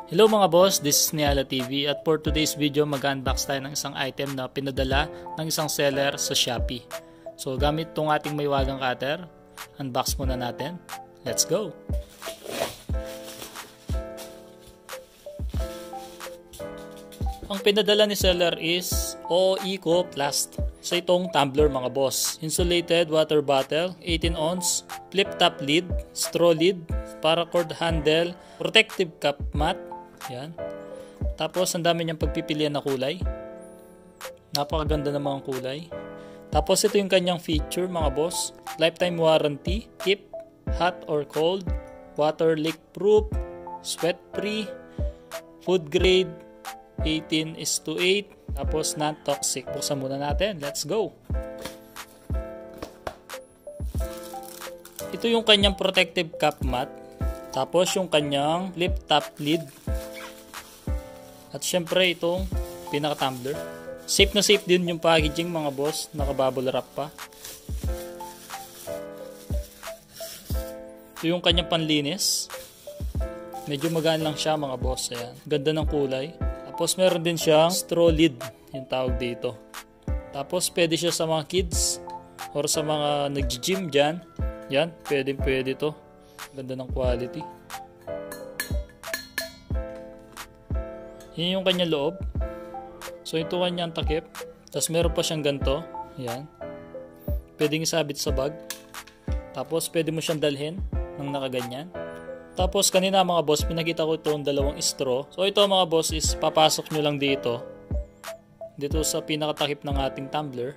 Hello mga boss, this is Niala TV at for today's video mag-unbox tayo ng isang item na pinadala ng isang seller sa Shopee. So gamit itong ating maywagang cutter, unbox muna natin. Let's go! Ang pinadala ni seller is Eco Plast. So itong tumbler mga boss. Insulated water bottle, 18 ounce, flip top lid, straw lid, paracord handle, protective cap mat. Yan. Tapos ang dami niyang pagpipilian na kulay. Napakaganda ng mga kulay. Tapos ito yung kanyang feature mga boss. Lifetime warranty, keep hot or cold, water leak proof, sweat free, food grade, 18:8, tapos non-toxic. Buksan muna natin. Let's go! Ito yung kanyang protective cap mat. Tapos yung kanyang flip top lid. At syempre itong pinaka-tumbler. Safe na safe din yung packaging mga boss. Naka-bubble wrap pa. Ito yung kanyang panlinis. Medyo magaan lang siya mga boss. Ayan. Ganda ng kulay. Tapos meron din siyang straw lid. Yung tawag dito. Tapos pwede siya sa mga kids. Or sa mga nag-gym dyan. Yan. Pwede to. Ganda ng quality. Yan yung kanyang loob. So ito kanyang takip. Tapos meron pa siyang ganito. Yan. Pwedeng isabit sa bag. Tapos pwede mo siyang dalhin ng nakaganyan. Tapos kanina mga boss, pinakita ko itong dalawang straw. So ito mga boss is papasok nyo lang dito. Dito sa pinakatakip ng ating tumbler.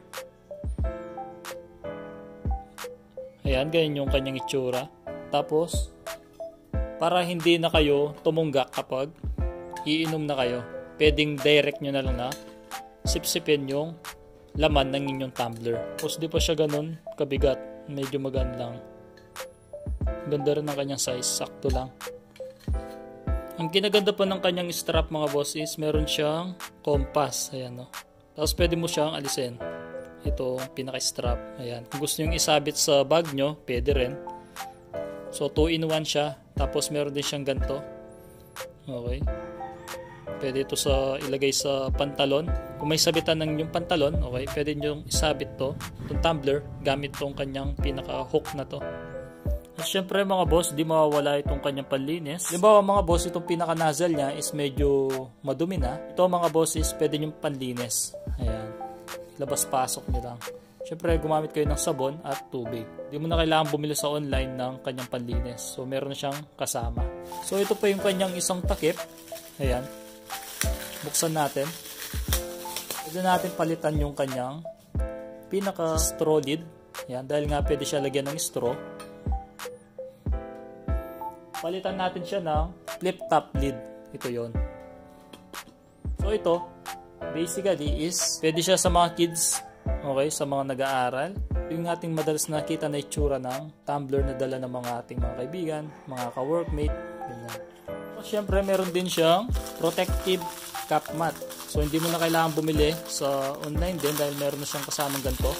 Ayan, ganyan yung kanyang itsura. Tapos, para hindi na kayo tumunggak kapag iinom na kayo, pwedeng direct nyo na lang na sipsipin yung laman ng inyong tumbler. Tapos di pa siya ganun kabigat, medyo magaan lang. Ganda rin ng kanyang size, sakto lang. Ang kinaganda pa ng kanyang strap mga boss is meron siyang compass. Ayan, no? Tapos pwede mo siyang alisin. Ito pinaka-strap. Ayan. Kung gusto nyo isabit sa bag nyo, pwede rin. So 2-in-1 siya. Tapos meron din siyang ganito. Okay. Pwede ito ilagay sa pantalon. Kung may sabitan ng yung pantalon, okay, pwede nyo isabit to, itong tumbler, gamit tong kanyang pinaka-hook na to. At syempre mga boss, di mawawala itong kanyang panlinis. Halimbawa mga boss, itong pinaka-nozzle niya is medyo madumi na. Ito mga boss is pwede nyo panlinis. Ayan. Labas-pasok nyo lang. Syempre gumamit kayo ng sabon at tubig. Di mo na kailangan bumili sa online ng kanyang panlinis. So meron na siyang kasama. So ito pa yung kanyang isang takip. Ayan. Buksan natin. Pwede natin palitan yung kanyang pinaka-straw lid. Ayan. Dahil nga pwede siya lagyan ng straw. Palitan natin siya ng flip top lid. Ito yon. So ito, basically is, pwede siya sa mga kids, okay, sa mga nag-aaral. Yung ating madalas nakita na itsura ng tumbler na dala ng mga ating mga kaibigan, mga ka-workmate. Ganyan. So syempre meron din siyang protective cap mat. So hindi mo na kailangan bumili sa online din dahil meron na siyang kasamang ganito.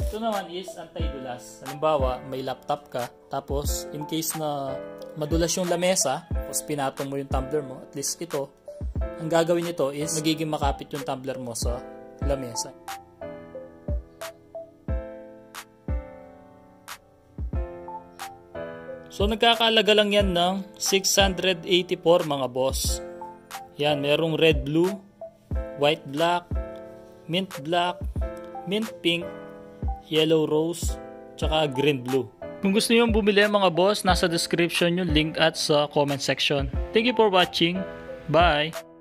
Ito naman is anti-dulas. Halimbawa, may laptop ka, tapos in case na madulas yung lamesa, tapos pinatong mo yung tumbler mo, at least ito, ang gagawin nito is magiging makapit yung tumbler mo sa lamesa. So nagkakalaga lang yan ng 684 mga boss. Yan, merong red blue, white black, mint black, mint pink, yellow rose, tsaka green blue. Kung gusto nyo bumili mga boss, nasa description yung link at sa comment section. Thank you for watching. Bye!